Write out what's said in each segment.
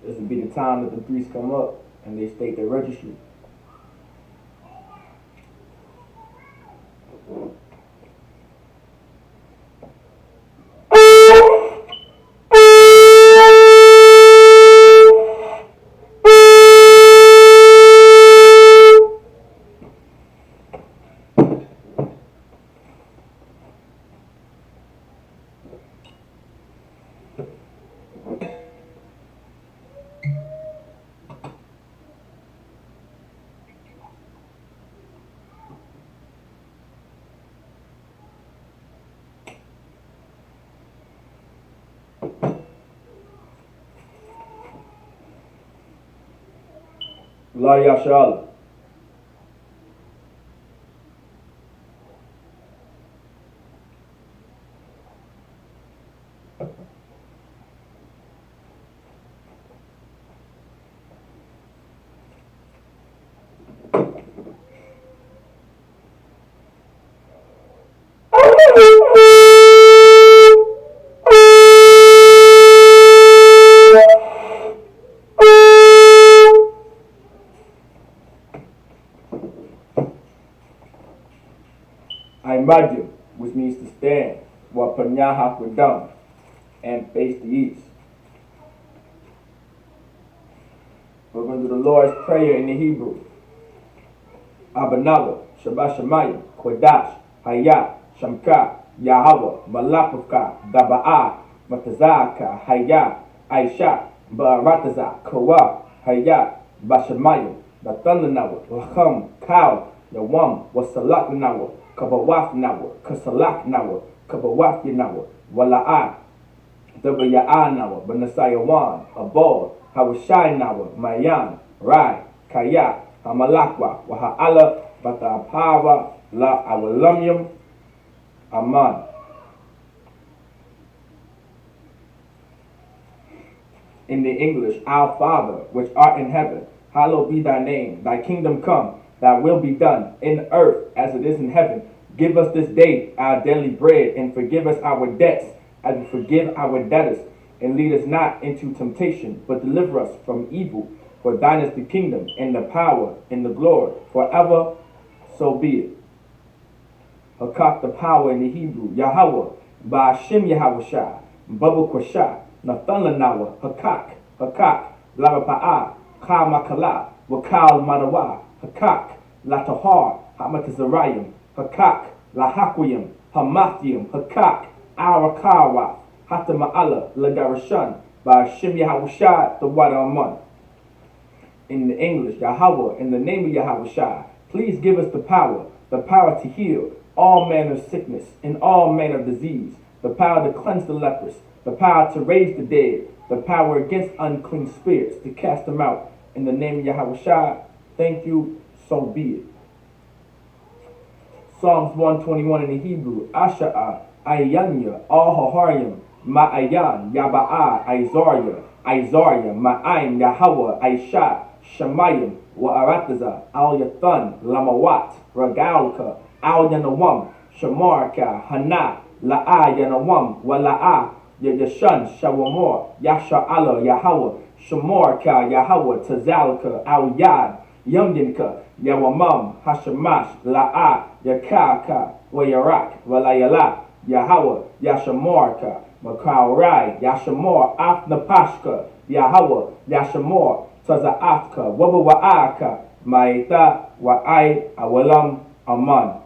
This would be the time that the priests come up and they state their registry. La Yashal. Imagine, which means to stand, while Panyaha were done, and face the east. We're going to do the Lord's Prayer in the Hebrew. Abanawa, Shabbat Shemayim, Kodash, Hayat, Shamka, Yahweh, Malapufka, Daba'a, Matazaka, Hayat, Aisha, Ba'arataza, Kawa, Hayat, Bashamayim, Batalanawa, Lacham, Kal, Yawam, Wasalakanawa, Kabawaf Nawa, Kasalak Nawa, Kabawaf Nawa, Wala'a, Dabaya'a Nawa, Banasayawan, Abod, Hawashai Nawa, Mayan, Rai, Kaya, Hamalakwa, Waha'ala, Batapava, La Awalamyam, Aman. In the English, Our Father, which art in heaven, hallowed be thy name, thy kingdom come, thy will be done, in earth as it is in heaven. Give us this day our daily bread, and forgive us our debts, as we forgive our debtors. And lead us not into temptation, but deliver us from evil. For thine is the kingdom, and the power, and the glory, forever, so be it. Hakak, the power in the Hebrew, Yahweh, Ba'ashem Yahawashah, Baba Kwashah, Nathalanawa, Hakak, Larapa'a, Ka Makala, Wakal Manawa, Hakak, Latahar, Hamatazarayim, Hakak, Lahakwiyim, Hamathium, Hakak, Arakawa, Hatama'ala, Lagarashan, Ba'ashem Yahawashah, the water Aman. In the English, Yahweh, in the name of Yahawashah, please give us the power to heal all manner of sickness and all manner of disease, the power to cleanse the lepers, the power to raise the dead, the power against unclean spirits, to cast them out. In the name of Yahawashah, thank you, so be it. Psalms 121 in the Hebrew, Asha'a, Ayanya, Al-Haharyim, Ma'ayan, Yaba'a, Isaiah, Ma'aim, Yahweh, Aisha, Shemayim, Wa'arataza, Al Yathan, Lamawat, Ragalka, Al Yanawam, Shamarka, Hana, La'a Yanawam, Wala'a, Yadashan, Shawamor, Yasha'ala, Yahweh, Shamarka, Yahweh, Tazalka, Al Yad, Yumdinka, Yawamam, Hashamash, La'a, Yakaka, Wayarak, Walayala, Yahweh, Yashamarka, Makaurai, Yashamor, Afnapashka, Yahweh, Yashamor, Tazaatka, Wabawa'aka, Maita, Wa'ai, Awalam, Aman.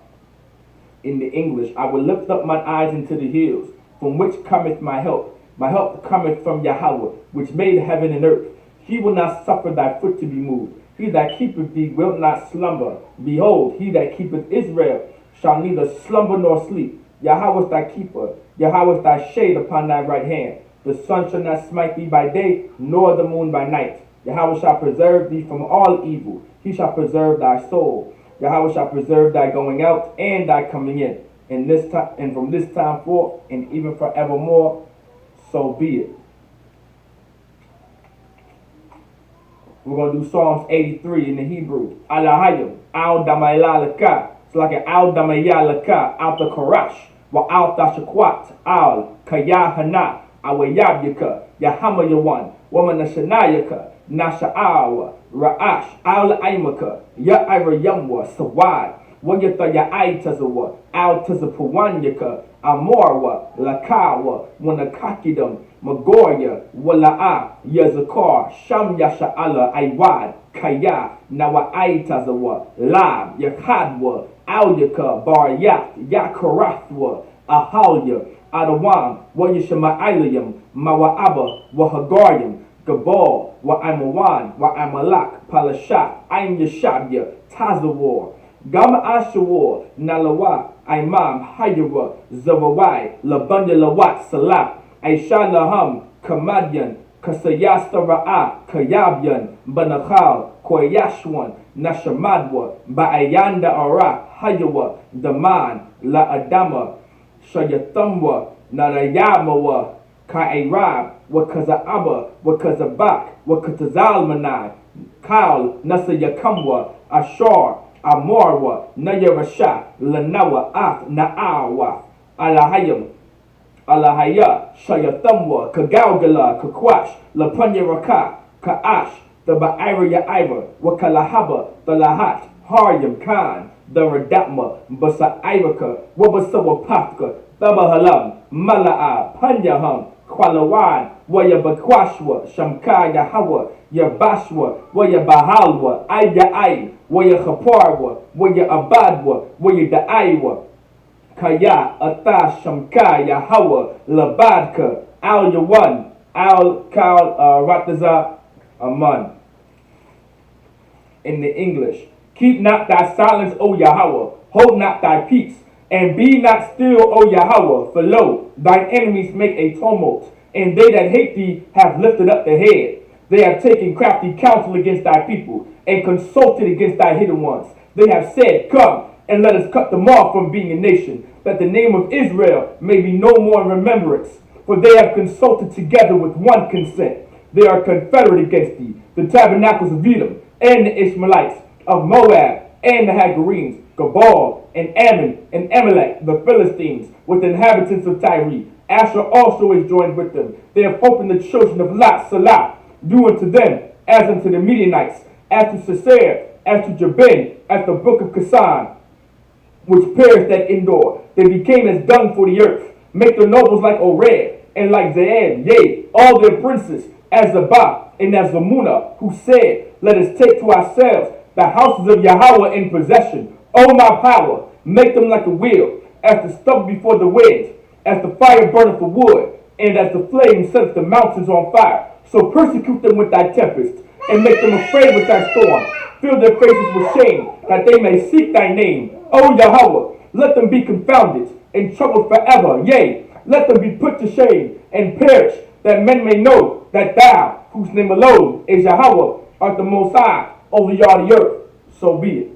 In the English, I will lift up mine eyes into the hills, from which cometh my help. My help cometh from Yahweh, which made heaven and earth. He will not suffer thy foot to be moved. He that keepeth thee will not slumber. Behold, he that keepeth Israel shall neither slumber nor sleep. Yahweh is thy keeper. Yahweh is thy shade upon thy right hand. The sun shall not smite thee by day, nor the moon by night. Yahweh shall preserve thee from all evil. He shall preserve thy soul. Yahweh shall preserve thy going out and thy coming in. And this time, and from this time forth, and even forevermore, so be it. We're going to do Psalms 83 in the Hebrew. Alahayim, al damayalaka. It's like an al damayalaka, al the karash, wa al tashakwat, al kayahana, awayabyaka, yahama yawan, woman nashanayaka, nasha'awa, ra'ash, al aimaka, ya ira yamwa, sawad, wayata ya aitazawa, al tazapawanyaka, amorwa, lakawa, wanakakidam, Magoria, Wala'a, Yazakar, Sham Yasha'ala, Aiwad, Kaya, Nawa Aitazawa, Lab, Yakadwa, Alyaka, Baryat, Yakarathwa, Ahalya, Adawam, Wayashama Ilayam, Mawa'aba, Wahagariam, Gabal, Wa'amawan, Wa'amalak, Palashat, Aim Yashabya, Tazawar, Gama Ashawar, Nalawa, Imam, Hayara, Zawawai, Labanya Lawat, Salat, Aisha Laham, Kamadyan, Kasayasta Ra'a, Kayabyan, Banachal, Koyashwan, Nashamadwa, Ba'ayanda Ara, Hayawa, Daman, La Adama, Shayatamwa, Narayamawa, Ka'irab, Wakaza'aba, Wakazabak, Wakatazalmanai, Kal, Nasayakamwa, Ashar, Amorwa, Nayarasha, Lanawa, Af, Na'awa, Alahayam, Alahaya, Shayatamwa, Kagalgala, Kakwash, Lapanyaraka, Ka'ash, the Ba'ira Ira, Wakalahaba, the Lahat, Haryam Khan, the Radatma, Basa'iraka, Wabasawapaka, Tabahalam, Mala'a, Panyaham, Kwalawan, Wayabakwashwa, Shamka Yahawa, Yabashwa, Wayabahalwa, Ayai, Wayahaparwa, Wayabadwa, Wayadaiwa, Kaya, Ata, Shamka, Yahawa, Labadka, Al Yawan, Al Kal Rataza, Aman. In the English, keep not thy silence, O Yahweh, hold not thy peace, and be not still, O Yahweh, for lo, thine enemies make a tumult, and they that hate thee have lifted up their head. They have taken crafty counsel against thy people, and consulted against thy hidden ones. They have said, come, and let us cut them off from being a nation, that the name of Israel may be no more in remembrance. For they have consulted together with one consent. They are confederate against thee, the tabernacles of Edom, and the Ishmaelites, of Moab, and the Hagarenes, Gabal, and Ammon, and Amalek, the Philistines, with the inhabitants of Tyre. Asher also is joined with them. They have opened the children of Lot, Salah, do unto them as unto the Midianites, as to Sisera, as to Jabin, as the brook of Kasan, which perished at Endor. They became as dung for the earth. Make their nobles like Oreb, and like Zeeb, yea, all their princes, as Zabah, and as Zamuna, who said, let us take to ourselves the houses of Yahweh in possession. O my power, make them like a wheel, as the stubble before the wind, as the fire burneth the wood, and as the flame sets the mountains on fire. So persecute them with thy tempest, and make them afraid with thy storm. Fill their faces with shame, that they may seek thy name. O Yahweh, let them be confounded and troubled forever. Yea, let them be put to shame and perish, that men may know that thou, whose name alone is Yahweh, art the Most High over all the earth. So be it.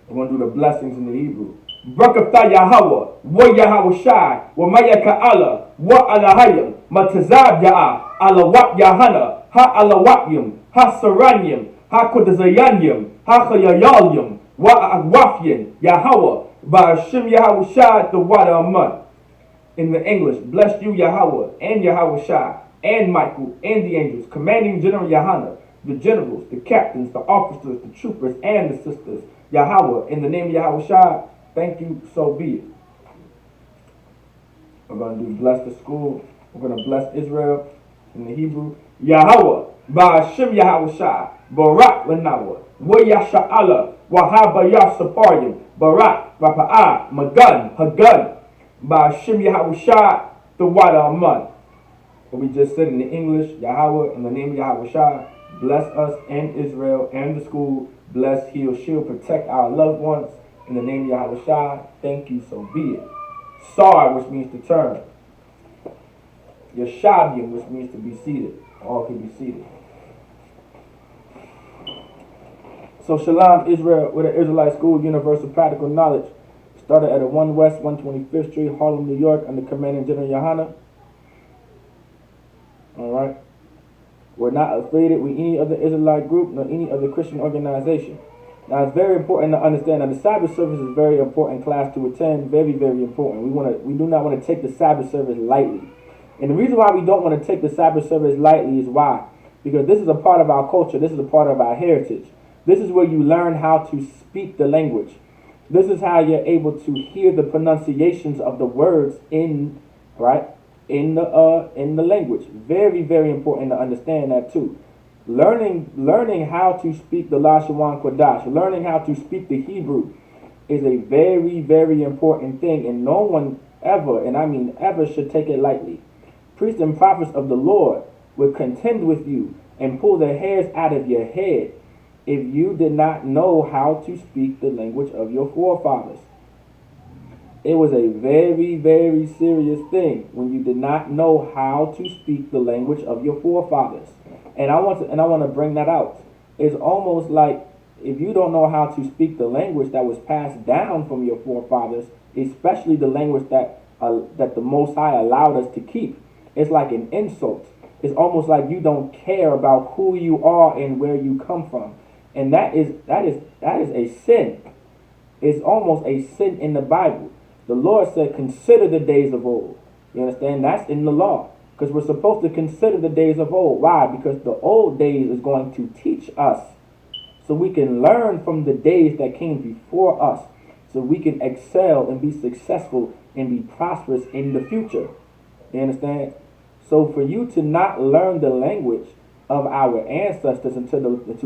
I'm going to do the blessings in the Hebrew. Brakatha Yahweh, wa Yahweh Shai, wa Mayaka Allah, wa Alahayim, Matazab Ya'a, Alawat Yahana, Ha Alawatyum, Ha Saranyim, Ha Kudazayanyim, Ha Chayayalyum, wa Agwafyan, Yahweh, Ba'ashim Yahweh Shai, the water Amun. In the English, bless you Yahweh, and Yahweh Shai, and Michael, and the angels, commanding General Yahana, the generals, the captains, the officers, the troopers, and the sisters. Yahweh, in the name of Yahweh Shai, thank you, so be it. We're going to do bless the school. We're going to bless Israel in the Hebrew. Yahweh, Ba'ashim Yahweh Shai, Barak Lanawa, Wa Yasha'ala, Wahaba Yasaparyim, Barak, Rapa'ah, Magun, Hagun, Ba'ashim Yahweh Shai, the water Amun. What we just said in the English, Yahweh, in the name of Yahweh Shai, bless us and Israel and the school. Bless, heal, shield, protect our loved ones. In the name of Yahweh Shai, thank you, so be it. Sar, which means to turn. Yeshabium, which means to be seated. All can be seated. So Shalom, Israel, with the Israelite School, Universal Practical Knowledge. Started at a 1 West 125th Street, Harlem, New York, under Commanding General Yahana. Alright. We're not affiliated with any other Israelite group nor any other Christian organization. Now it's very important to understand that the Sabbath service is a very important class to attend. Very, very important. We do not want to take the Sabbath service lightly. And the reason why we don't want to take the Sabbath service lightly is why? Because this is a part of our culture. This is a part of our heritage. This is where you learn how to speak the language. This is how you're able to hear the pronunciations of the words in the language. Very, very important to understand that too. Learning how to speak the Lashawan Kodash, learning how to speak the Hebrew is a very, very important thing, and no one ever, and I mean ever, should take it lightly. Priests and prophets of the Lord would contend with you and pull the hairs out of your head if you did not know how to speak the language of your forefathers. It was a very, very serious thing when you did not know how to speak the language of your forefathers. And I want to bring that out. It's almost like if you don't know how to speak the language that was passed down from your forefathers, especially the language that the Most High allowed us to keep, it's like an insult. It's almost like you don't care about who you are and where you come from, and that is a sin. It's almost a sin in the Bible. The Lord said, "Consider the days of old." You understand? That's in the law. Because we're supposed to consider the days of old. Why? Because the old days is going to teach us. So we can learn from the days that came before us. So we can excel and be successful and be prosperous in the future. You understand? So for you to not learn the language of our ancestors and to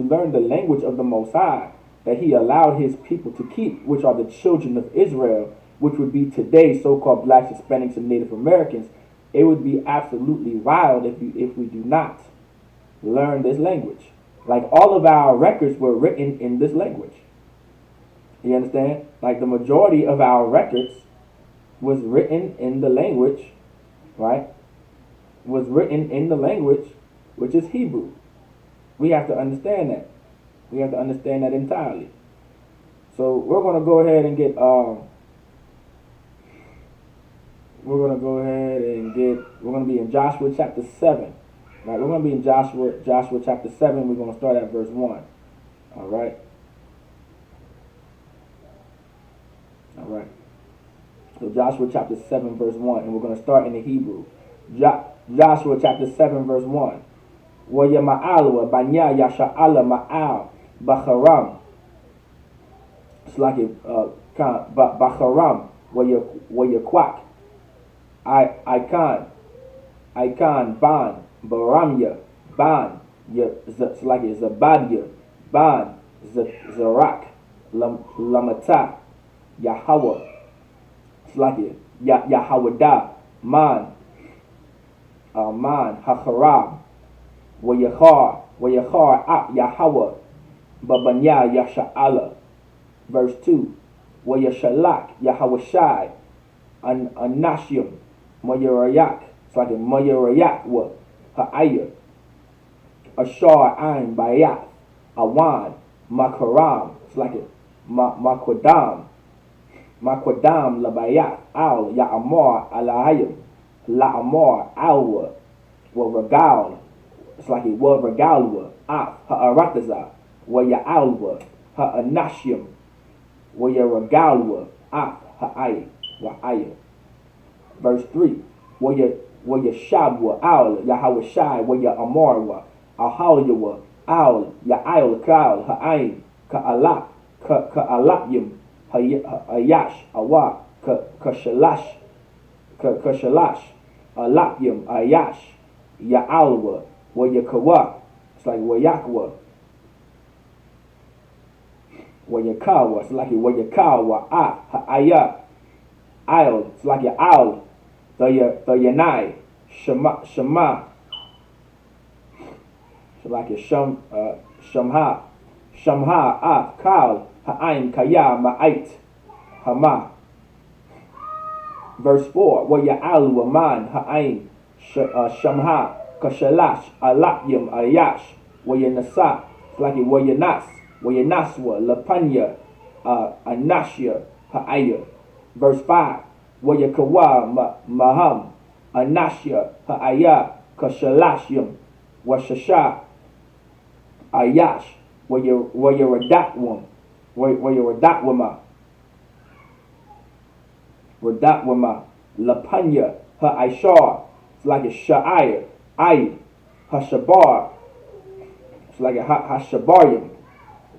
learn the language of the Most High that He allowed His people to keep, which are the children of Israel, which would be today so-called blacks, Hispanics, and Native Americans, it would be absolutely wild if we do not learn this language. Like all of our records were written in this language. You understand? Like the majority of our records was written in the language, right? Was written in the language, which is Hebrew. We have to understand that. We have to understand that entirely. So we're going to go ahead and get we're going to be in Joshua chapter 7. Right, we're going to be in Joshua chapter 7. We're going to start at verse 1. All right. So Joshua chapter 7, verse 1. And we're going to start in the Hebrew. Joshua chapter 7, verse 1. Wa yama'al banya yasha'ala ma'al bacharam. It's like bacharam wa yakwak. I can ban baramya ban it's like zabadya ban zarak lamata Yahweh. It's like Yahweh man hacharam wa yachar at Yahweh babanya yasha'ala. Verse 2. Wa yashalak Yahweh Shai Anashim Mayarayak. It's like a Mayarayak wa Ha'ayah Ashar Ain Bayat Awan Makaram. It's like a Makwadam Makwadam Labayat Al Ya'amar Alayim La'amar Alwa wa Regal. It's like it was Regalwa Af Ha'arataza wa Ya'alwa Ha'anashim wa Regalwa Af Ha'ay wa Ayah. Verse 3. Wa Shabwa Al Yahawashai wa Amarwa Ahalyawa Al Ya'al Kal Ha'ain Ka'alak Ka'alakyim Ayash Awa Kashalash Alakyim Ayash Ya'alwa wa Yakawa. It's like Wayakwa wa Yakawa. It's like Wayakawa Ah Ha'aya Al. It's like Al the Yanai Shema it's like Shamha Ah Kal Ha'ain Kaya Ma'ait Hama. Verse 4. Wa Ya'al wa Man Ha'ain Shamha Kashalash Alakyim Ayash wa Yanasa. It's like wa Yanas wa Yanaswa Lapanya Anashya Ha'aya. Verse 5. Wa Yakawa Maham Anashya Ha'aya Kashalashyam wa Shasha Ayash wa Yaradatwam wa Yaradatwama Radatwama Lapanya Ha'ishar. It's like a Sha'ir Ay Hashabar. It's like a Hashabaryam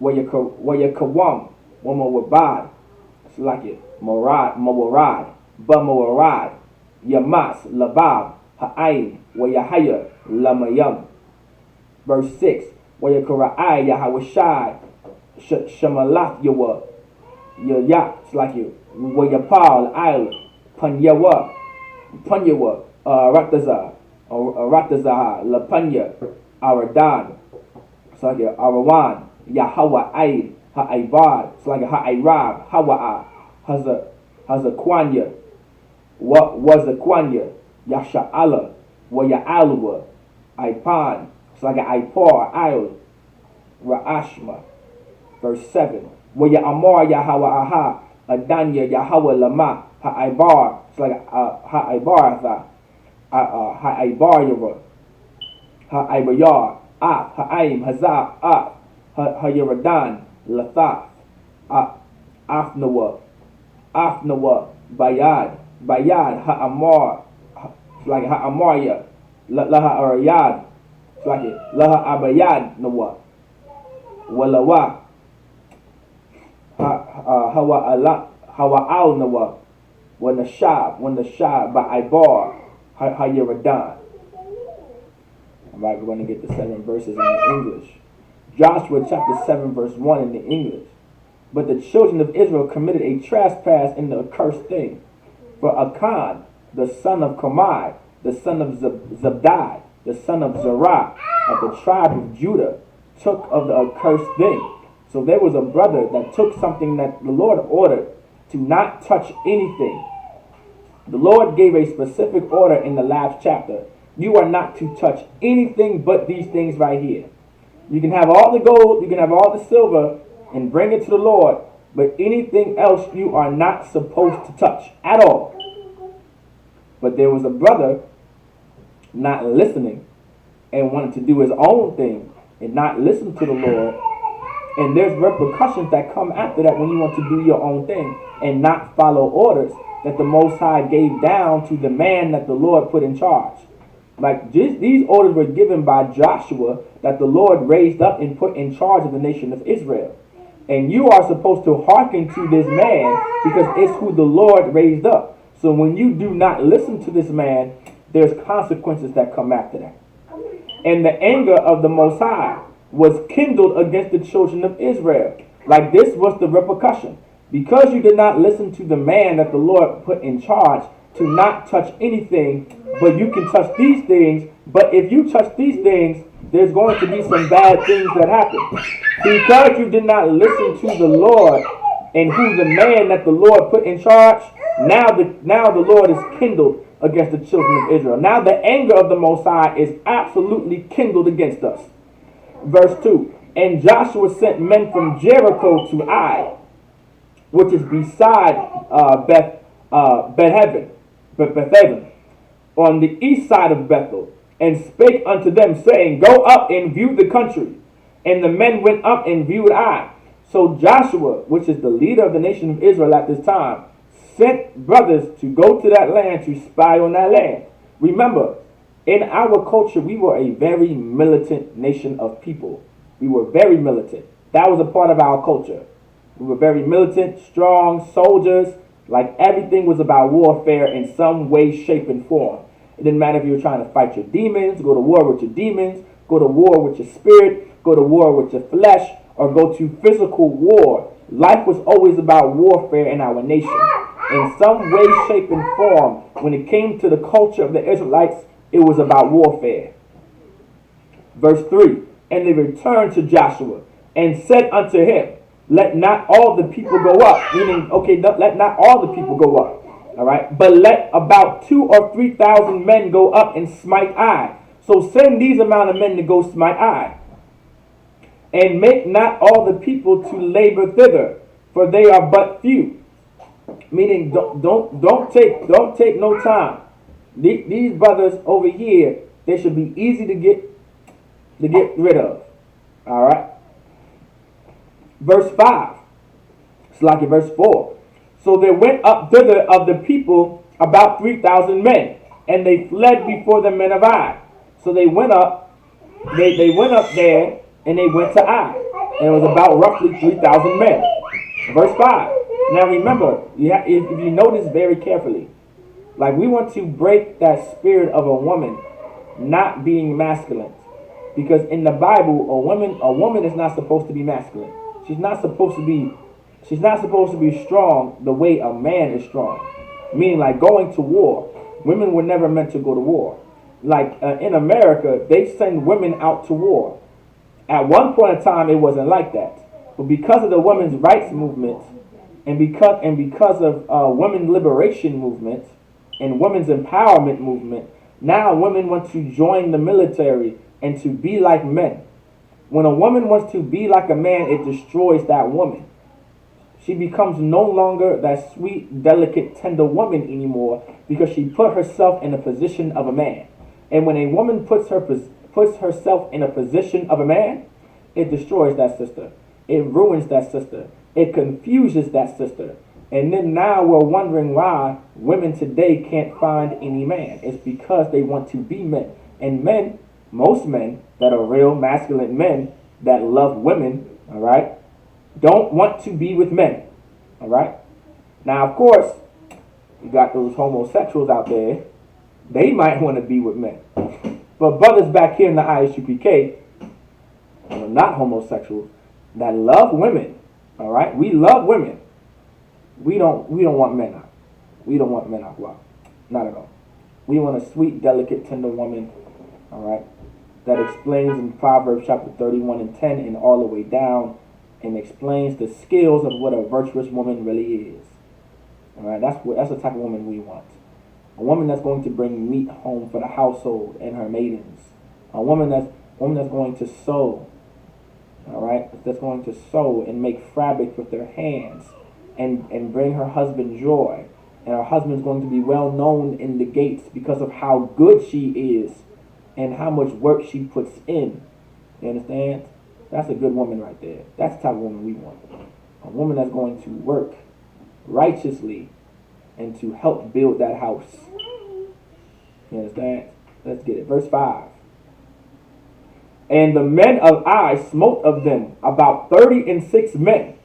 wa Yakawam Wama Wabad. It's like it Mawarad Bamawarad Yamas Labab Ha'ain wa Yahaya Lamayam. Verse 6. Wa Yakara'ai Yahawashai Shamalat Yawa Yayak. It's like you wa Yapal Isle Panyawa Rataza Lapanya Aradan. It's like Arawan Yahawa Aid Ha'ibad. It's like a Ha'irab Hawa'a Hazakwanya. What was the Kwanya? Yasha'ala wa Ya'alwa Ipan. It's like an Ipar Isle Ra'ashma. Verse 7. Wa Ya'amar Yahawa Aha Adanya Yahawa Lama Ha'ibar. It's like Ha'ibar Ha'ibar Yara Ha'ibayar Af Ha'aim Hazah Af Hayaradan Lathaf Afnawa Bayad Ha'amar. It's like Ha'amarya Laha Arayad. It's like it Laha Abayad Nawa Walawa Hawa Al Nawa when the Shab Ba'ibar Hayaradan. Alright, we're going to get the 7 verses in the English. Joshua chapter 7 verse 1 in the English. But the children of Israel committed a trespass in the accursed thing. For Achan, the son of Kamai, the son of Zabdi, the son of Zerah, of the tribe of Judah, took of the accursed thing. So there was a brother that took something that the Lord ordered to not touch anything. The Lord gave a specific order in the last chapter. You are not to touch anything but these things right here. You can have all the gold, you can have all the silver, and bring it to the Lord, but anything else you are not supposed to touch at all. But there was a brother not listening and wanted to do his own thing and not listen to the Lord. And there's repercussions that come after that when you want to do your own thing and not follow orders that the Most High gave down to the man that the Lord put in charge. Like these orders were given by Joshua that the Lord raised up and put in charge of the nation of Israel. And you are supposed to hearken to this man because it's who the Lord raised up. So when you do not listen to this man, there's consequences that come after that. And the anger of the Most High was kindled against the children of Israel. Like this was the repercussion. Because you did not listen to the man that the Lord put in charge to not touch anything, but you can touch these things. But if you touch these things, there's going to be some bad things that happen. Because you did not listen to the Lord and who the man that the Lord put in charge, now the Lord is kindled against the children of Israel. Now the anger of the Most High is absolutely kindled against us. Verse 2. And Joshua sent men from Jericho to Ai, which is beside Bethaven, on the east side of Bethel, and spake unto them, saying, Go up and view the country. And the men went up and viewed Ai. So Joshua, which is the leader of the nation of Israel at this time, sent brothers to go to that land to spy on that land. Remember, in our culture, we were a very militant nation of people. We were very militant. That was a part of our culture. We were very militant, strong soldiers. Like everything was about warfare in some way, shape, and form. It didn't matter if you were trying to fight your demons, go to war with your demons, go to war with your spirit, go to war with your flesh, or go to physical war. Life was always about warfare in our nation. In some way, shape, and form, when it came to the culture of the Israelites, it was about warfare. Verse 3, And they returned to Joshua, and said unto him, Let not all the people go up. Meaning, okay, let not all the people go up. All right, but let about 2,000 or 3,000 men go up and smite Ai. So send these amount of men to go smite Ai. And make not all the people to labor thither, for they are but few. Meaning, don't take no time. These brothers over here, they should be easy to get rid of. All right. Verse 5. It's like in verse 4. So there went up thither of the people about 3,000 men, and they fled before the men of Ai. So they went up, they went up there, and they went to Ai. And it was about roughly 3,000 men. Verse 5. Now remember, if you notice very carefully, like we want to break that spirit of a woman not being masculine. Because in the Bible, a woman is not supposed to be masculine. She's not supposed to be strong the way a man is strong. Meaning like going to war. Women were never meant to go to war. Like in America, they send women out to war. At one point in time, it wasn't like that. But because of the women's rights movement, and because of women's liberation movement and women's empowerment movement, now women want to join the military and to be like men. When a woman wants to be like a man, it destroys that woman. She becomes no longer that sweet, delicate, tender woman anymore because she put herself in a position of a man. And when a woman puts herself in a position of a man, it destroys that sister. It ruins that sister. It confuses that sister. And then now we're wondering why women today can't find any man. It's because they want to be men. And men, most men that are real masculine men that love women, all right, don't want to be with men, all right? Now, of course, you got those homosexuals out there. They might want to be with men. But brothers back here in the Isupk, not homosexuals, that love women, all right? We love women. We don't want men out. We don't want men out. Wow. Not at all. We want a sweet, delicate, tender woman, all right, that explains in Proverbs chapter 31 and 10 and all the way down and explains the skills of what a virtuous woman really is. All right, that's the type of woman we want. A woman that's going to bring meat home for the household and her maidens. A woman that's going to sew. All right, that's going to sew and make fabric with their hands and bring her husband joy. And her husband's going to be well known in the gates because of how good she is and how much work she puts in. You understand? That's a good woman right there. That's the type of woman we want. A woman that's going to work righteously and to help build that house. You understand? Let's get it. Verse 5. And the men of Ai smote of them about 36 men.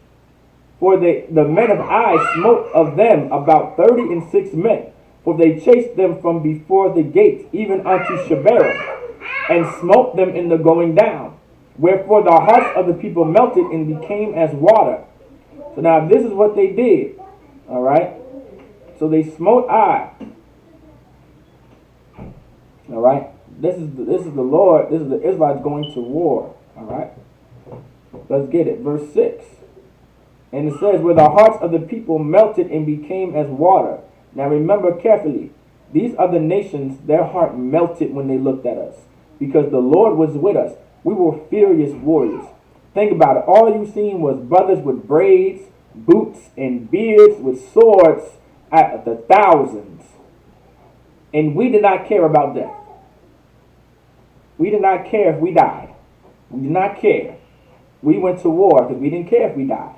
For the men of Ai smote of them about 36 men. For they chased them from before the gate, even unto Shebarim, and smote them in the going down. Wherefore the hearts of the people melted and became as water. So now this is what they did. All right. So they smote Ai. All right. This is the Lord. This is the Israelites going to war. All right. Let's get it. Verse 6. And it says, where the hearts of the people melted and became as water. Now remember carefully, these other nations, their heart melted when they looked at us. Because the Lord was with us. We were furious warriors. Think about it. All you seen was brothers with braids, boots and beards with swords at the thousands. And we did not care about death. We did not care if we died. We did not care. We went to war because we didn't care if we died.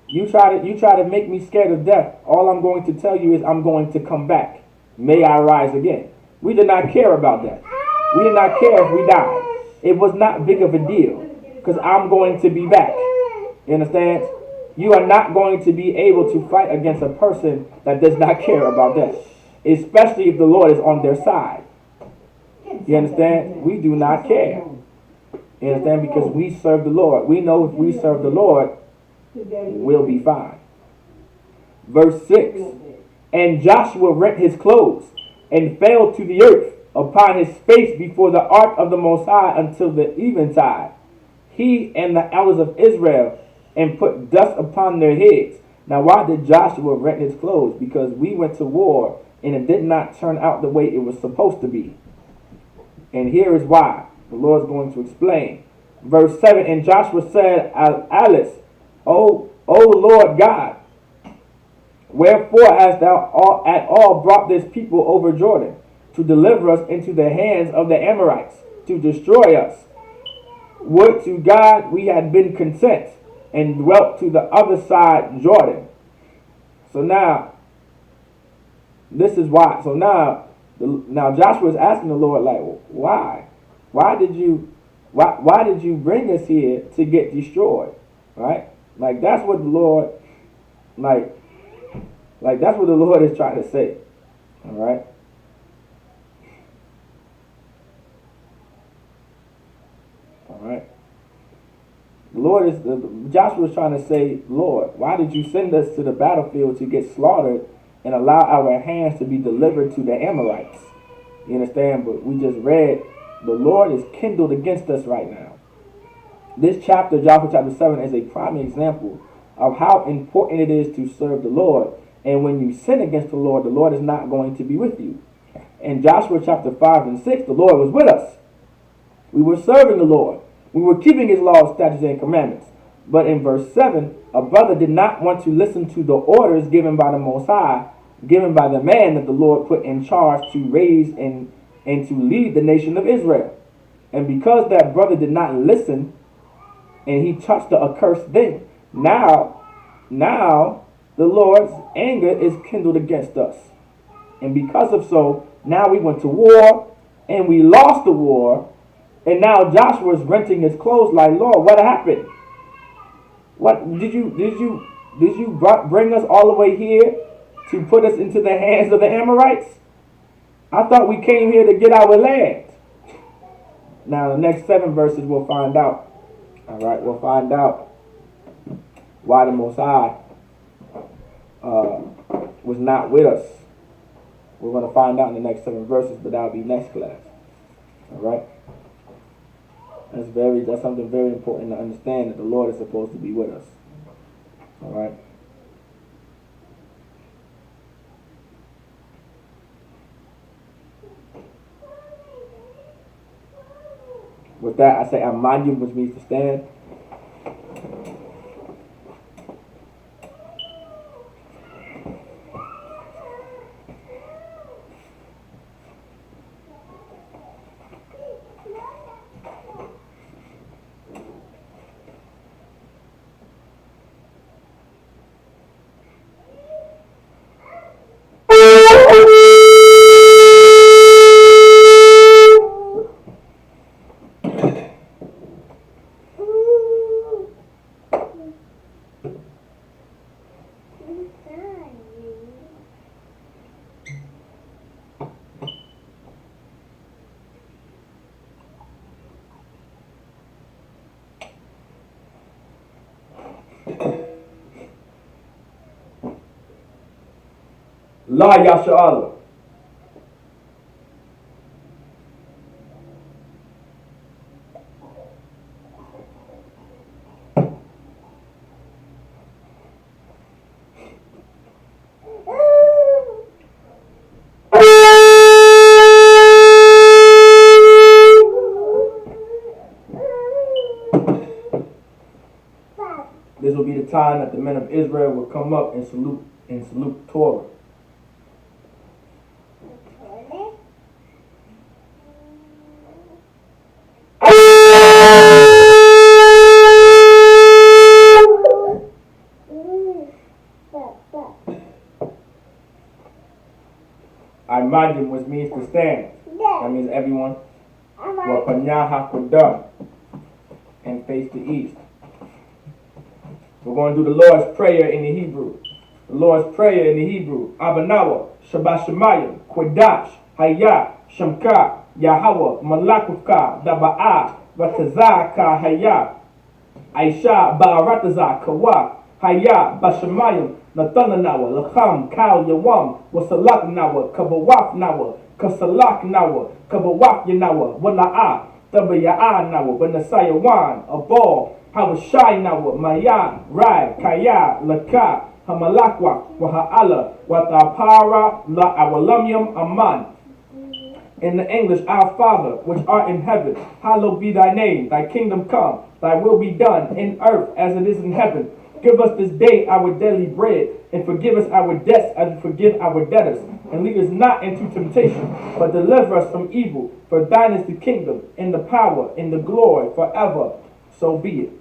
You try to make me scared of death. All I'm going to tell you is I'm going to come back. May I rise again. We did not care about that. We did not care if we died. It was not big of a deal because I'm going to be back. You understand? You are not going to be able to fight against a person that does not care about death, especially if the Lord is on their side. You understand? We do not care. You understand? Because we serve the Lord. We know if we serve the Lord, we'll be fine. Verse 6. And Joshua rent his clothes and fell to the earth upon his face before the ark of the Most High until the eventide, he and the elders of Israel, and put dust upon their heads. Now, why did Joshua rent his clothes? Because we went to war and it did not turn out the way it was supposed to be. And here is why. The Lord is going to explain. Verse 7, and Joshua said, Alice, O Lord God, wherefore hast thou at all brought this people over Jordan, to deliver us into the hands of the Amorites, to destroy us? Would to God we had been content, and dwelt to the other side Jordan. So now, this is why. So now Joshua is asking the Lord, like, why? Why did you bring us here to get destroyed? Right? Like that's what the Lord, like that's what the Lord is trying to say. All right. All right. Joshua is trying to say, Lord, why did you send us to the battlefield to get slaughtered and allow our hands to be delivered to the Amorites? You understand? But we just read, the Lord is kindled against us right now. This chapter, Joshua chapter 7, is a prime example of how important it is to serve the Lord. And when you sin against the Lord is not going to be with you. In Joshua chapter 5 and 6, the Lord was with us. We were serving the Lord. We were keeping his laws, statutes, and commandments. But in verse 7, a brother did not want to listen to the orders given by the Most High, given by the man that the Lord put in charge to raise and to lead the nation of Israel. And because that brother did not listen, and he touched the accursed thing, now the Lord's anger is kindled against us. And because of so, now we went to war, and we lost the war. And now Joshua is renting his clothes like, Lord, what happened? What did you bring us all the way here to put us into the hands of the Amorites? I thought we came here to get our land. Now the next 7 verses we'll find out. All right, we'll find out why the Most High was not with us. We're going to find out in the next 7 verses, but that'll be next class. All right. That's something very important to understand, that the Lord is supposed to be with us. All right. With that, I say Amanyu, which means to stand. La Yasha'Allah. This will be the time that the men of Israel would come up and salute Torah. Imagine, which means to stand. That means everyone. And face the east. We're going to do the Lord's Prayer in the Hebrew. The Lord's Prayer in the Hebrew. Abanawa, Shabbat Shemayim, Kodash, Hayah, Shamka, Yahweh, Malakufka, Daba'a, Batazaka, Hayah, Aisha, Ba'arataza, Kawa, Hayah, Bashamayim, Nathanawa, Lacham, Kal, Yawam, Wasalak Nawa, Kabawaf Nawa, Kasalak Nawa, Kabawaf Yanawa, Wala'a, Tabaya'a Nawa, Banasayawan, Abal, Habashai Nawa, Mayan, Rai, Kaya, Laka, Hamalakwa, Waha'ala, Watapara, La Awalamyam, Aman. In the English, Our Father, which art in heaven, hallowed be thy name, thy kingdom come, thy will be done in earth as it is in heaven. Give us this day our daily bread, and forgive us our debts as we forgive our debtors. And lead us not into temptation, but deliver us from evil. For thine is the kingdom, and the power, and the glory, forever. So be it.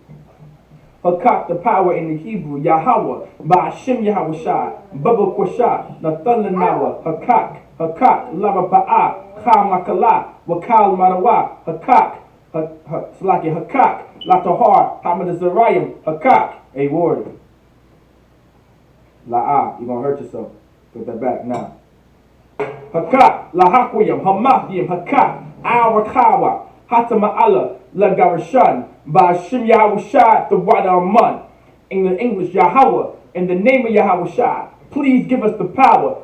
Hakak, the power in the Hebrew, Yahweh, Ba'ashim Yahawashi, Baba Kwasha, Nathalanawa, Hakak, Lava Pa'a, Chal Makala, Wakal Marawa, Hakak, Latahar, Hamad Zarayim, Hakak, a warrior. La'ah, you're going to hurt yourself. Put that back now. Hakak, Lahakwiyam, Hamathiyam, Hakak, Awakawa, Hatama'ala, Lagarashan, Ba'ashim Yahawashi, the Wada Aman. In the English, Yahweh, in the name of Yahawashi, please give us the power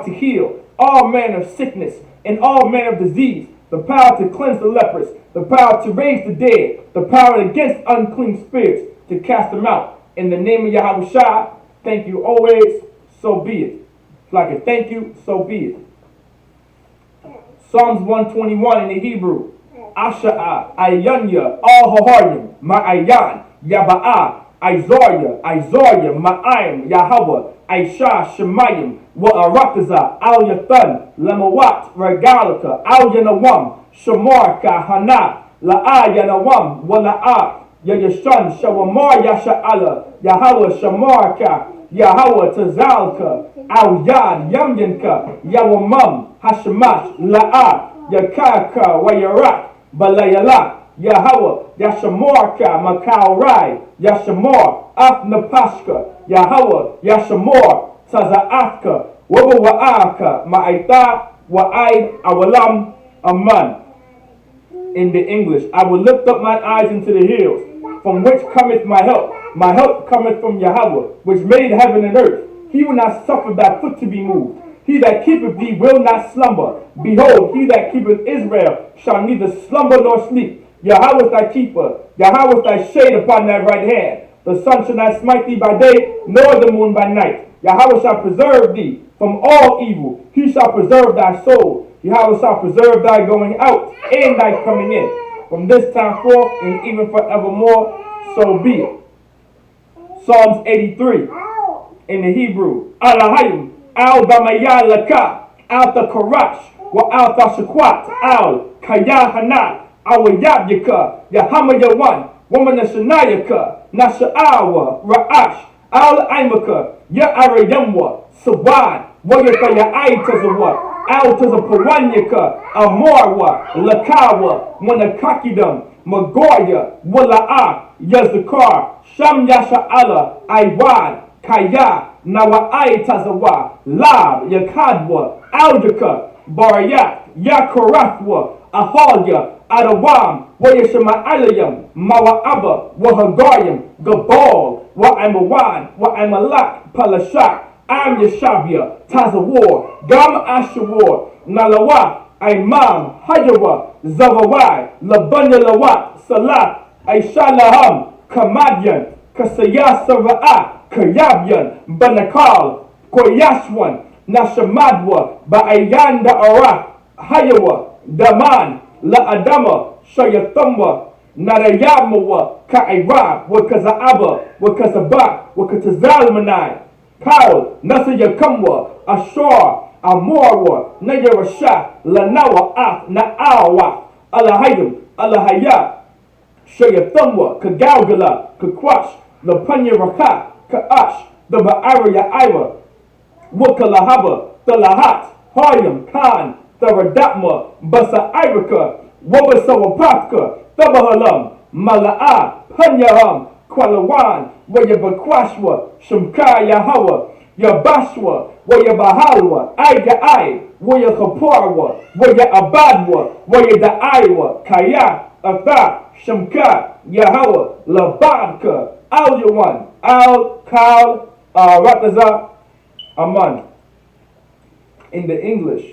to heal all manner of sickness and all manner of disease, the power to cleanse the lepers, the power to raise the dead, the power against unclean spirits, to cast them out. In the name of Yahawashi, thank you always, so be it. It's like a thank you, so be it. Psalms 121 in the Hebrew. Asha'a, Ayanya, Al Haharim, Ma'ayan, Yaba'a, Isaiah, Ma'ayim, Yahweh, Aisha, Shemayim, Wa'arakaza, Al Yathan, Lamawat, Regalika, Al Yanawam, Shamarka, Hana, La'a Yanawam, Wala'a, Yayashan, Shawamar Yasha'ala, Yahweh, Shamarka, Yahweh, Tazalka, Al Yad, Yamyanka, Yawamam, Hashamash, La'a, Yakaka, Wayarak, Balayala, Yahweh, Yashamorka, Makaurai, Yashamor, Afnapashka, Yahweh, Yashamor, Tazaatka, Wabawa'aka, Ma'aita, Wa'aid, Awalam, Aman. In the English, I will lift up mine eyes into the hills, from which cometh my help. My help cometh from Yahweh, which made heaven and earth. He will not suffer thy foot to be moved. He that keepeth thee will not slumber. Behold, he that keepeth Israel shall neither slumber nor sleep. Yahweh is thy keeper. Yahweh is thy shade upon thy right hand. The sun shall not smite thee by day, nor the moon by night. Yahweh shall preserve thee from all evil. He shall preserve thy soul. Yahweh shall preserve thy going out and thy coming in. From this time forth and even forevermore, so be it. Psalms 83 in the Hebrew. Alahayim. Al Damaya Laka, Al Takarash, wa Al Tashakwat, Al Kayahana, Al Yabyaka, Yahama Yawan, Woman Nashanayaka, Nasha'awa, Ra'ash, Al Aimaka, Ya Arayamwa, Sawan, Wayaka Ya Aitazawa, Al Tazapawanyaka, Amorwa, Lakawa, Wanakakidam, Magoya, Wala'a, Yazakar, Sham Yasha'ala, Iwan, Kaya, Nawa'ai Tazawa, Lab, Yakadwa, Aljaka, Barayat, Yakarathwa, Ahalya, Adawam, Wayashama'alayam, Mawa'aba, Wahagayam, Gabal, Wa'amawan, Wa'amalak, Palashak, Am Yashabia, Tazawar, Gam Ashawar, Nalawa, Imam, Hajawa, Zawawai, Labanya Lawat, Salat, Aishalaham, Kamadyan, Kasaya Sava'a, Kayabyan, Banakal, Koyashwan, Nashamadwa, Ba'ayanda Ara, Hayawa, Daman, La Adama, Shayathamba, Narayamawa, Ka'ira, Wakaza'aba, Wakazaba, Wakatazalmanai, Kyle, Nasa Yakamwa, Ashar, Amorwa, Nayarasha, Lanawa, Na'awa, Alahayim, Alahaya, Shayathamwa, Kagalgala, Kakwash, Lapanya Raka, Ka'ash, the Ba'ara Ira, Wakalahaba, the Lahat, Hayam, Khan, the Radatma, Basa Iraka, Wabasawapatka, Tabahalam, Mala'a, Panyaham, Kwalawan, Wayabakwashwa, Shumka Yahawa, Yabashwa, Wayabahalwa, Ai, Wayahaparwa, Wayabadwa, Wayadaiwa, Kaya, Atha, Shumka, Yahawa, Labadka, Al Yawan, Al Kal, Rataza, Aman. In the English,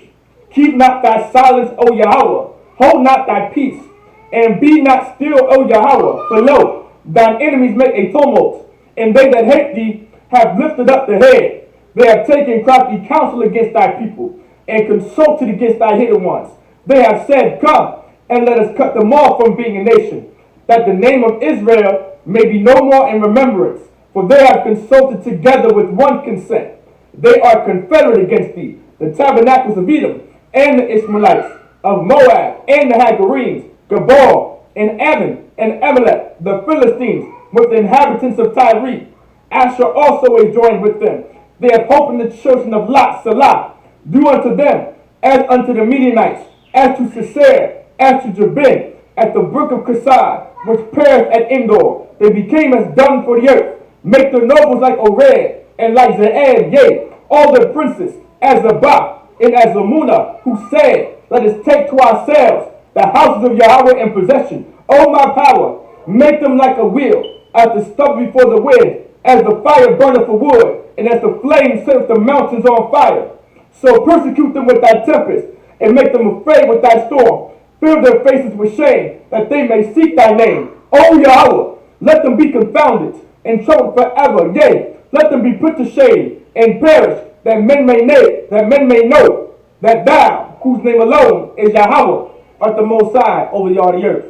keep not thy silence, O Yahweh, hold not thy peace, and be not still, O Yahweh, for lo, thine enemies make a tumult, and they that hate thee have lifted up the head. They have taken crafty counsel against thy people, and consulted against thy hidden ones. They have said, come, and let us cut them off from being a nation, that the name of Israel may be no more in remembrance, for they have consulted together with one consent. They are confederate against thee, the tabernacles of Edom, and the Ishmaelites, of Moab, and the Hagarenes, Gabal, and Ammon, and Amalek, the Philistines, with the inhabitants of Tyre. Asher also is joined with them. They have hope in the children of Lot, Salah. Do unto them as unto the Midianites, as to Sisera, as to Jabin, at the brook of Kasai, which perished at Endor. They became as dung for the earth. Make their nobles like Ored, and like Ze'ed, yea, all their princes, as Zabah, and as Zamuna, who said, let us take to ourselves the houses of Yahweh in possession. O my power, make them like a wheel, as the stubble before the wind, as the fire burneth for wood, and as the flame setteth the mountains on fire. So persecute them with thy tempest, and make them afraid with thy storm. Fill their faces with shame, that they may seek thy name. O Yahweh, let them be confounded, and troubled forever. Yea, let them be put to shame, and perish, that men may know that thou, whose name alone is Yahweh, art the Most High over all the earth.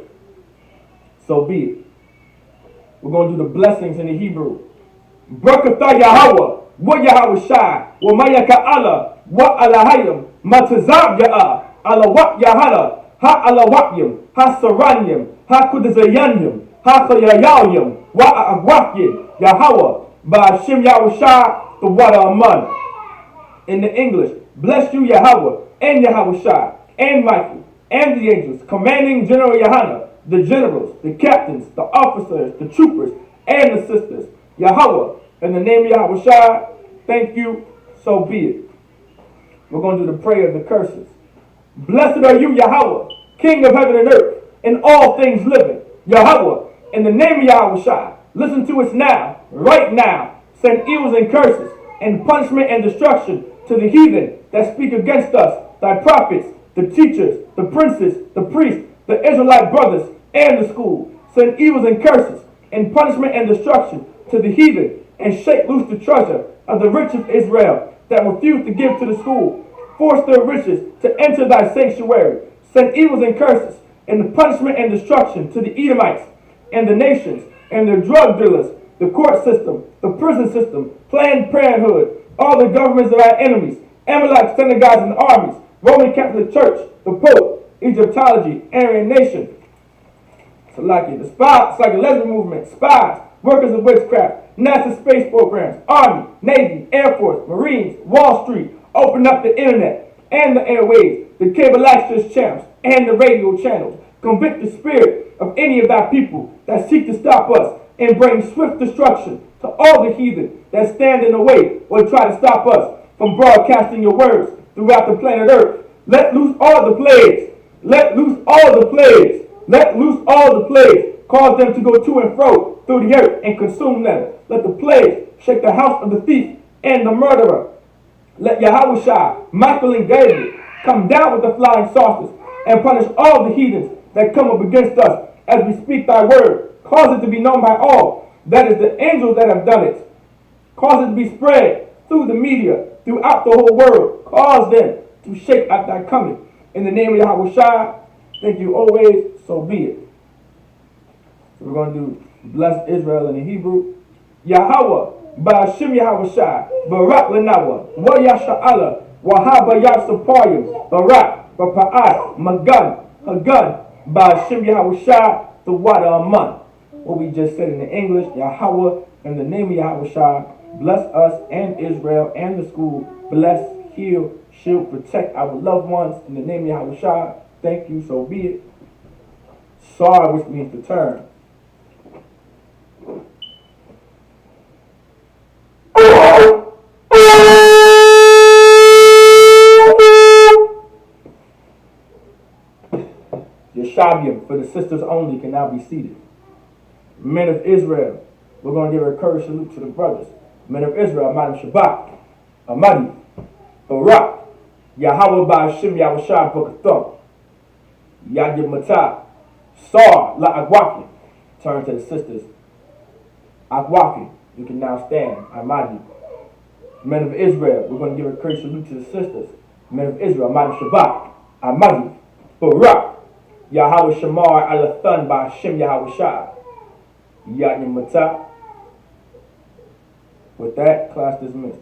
So be it. We're going to do the blessings in the Hebrew. Barakatah Yahweh, wa Yahweh Shai, wa Mayaka Allah, wa Alahayim, Matazab Ya'ah, Alawak Yahala, Ha Alawakyim, Ha Saranyim, Ha Kudazayanyim, Ha Kayayayim, Wa Agwakyim, Yahweh, Ba'ashim Yahweh Shai, the water Aman. In the English, bless you Yahweh, and Yahweh Shai, and Michael, and the angels, commanding General Yahana, the generals, the captains, the officers, the troopers, and the sisters. Yahweh, in the name of Yahweh Shai, thank you, so be it. We're going to do the prayer of the curses. Blessed are you, Yahweh, King of heaven and earth, and all things living. Yahweh, in the name of Yahweh Shai, listen to us now, right now. Send evils and curses, and punishment and destruction to the heathen that speak against us, thy prophets, the teachers, the princes, the priests, the Israelite brothers, and the school. Send evils and curses, and punishment and destruction to the heathen, and shake loose the treasure of the rich of Israel that refuse to give to the school. Force their riches to enter thy sanctuary. Send evils and curses, and the punishment and destruction to the Edomites, and the nations, and their drug dealers, the court system, the prison system, Planned Parenthood, all the governments of our enemies, Amalek synagogues and armies, Roman Catholic Church, the Pope, Egyptology, Aryan Nation, Salaki, the spies, lesbian movement, spies, workers of witchcraft, NASA space programs, Army, Navy, Air Force, Marines, Wall Street, open up the internet and the airwaves, the cable access channels, and the radio channels. Convict the spirit of any of thy people that seek to stop us, and bring swift destruction to all the heathen that stand in the way or try to stop us from broadcasting your words throughout the planet Earth. Let loose all the plagues. Let loose all the plagues. Let loose all the plagues. Cause them to go to and fro through the earth and consume them. Let the plagues shake the house of the thief and the murderer. Let Yahweh Shai, Michael and Gabriel come down with the flying saucers and punish all the heathens that come up against us as we speak thy word. Cause it to be known by all that is the angels that have done it. Cause it to be spread through the media, throughout the whole world. Cause them to shake at thy coming. In the name of Yahweh Shai, thank you always, so be it. So we're going to do bless Israel in the Hebrew. Yahweh, Ba'ashim Yahweh Shai, Barak Lanawa, Wa Yasha'ala, Wahaba Yasapayim, Barak, Bapa'at, Magan, Hagan, Ba'ashim Yahweh Shai, the water Aman. What we just said in the English, Yahweh, in the name of Yahweh Shai, bless us and Israel and the school. Bless, heal, shield, protect our loved ones in the name of Yahweh Shai. Thank you, so be it. Sar, which means to turn. Yeshabiim, for the sisters only, can now be seated. Men of Israel, we're going to give a courage salute to the brothers. Men of Israel, Madam Shabbat, Amadi, Barak, Yahweh Ba'ashim Yahushua Bokathon, Yadib Matah, Sar, La Agwaki. Turn to the sisters. Agwaki, you can now stand. Amadi. Men of Israel, we're going to give a courage salute to the sisters. Men of Israel, Madam Shabbat, Amadi, Barak, Yahweh Shamar Alathan Ba'ashim Yahushua, Yadib Matah. With that, class dismissed.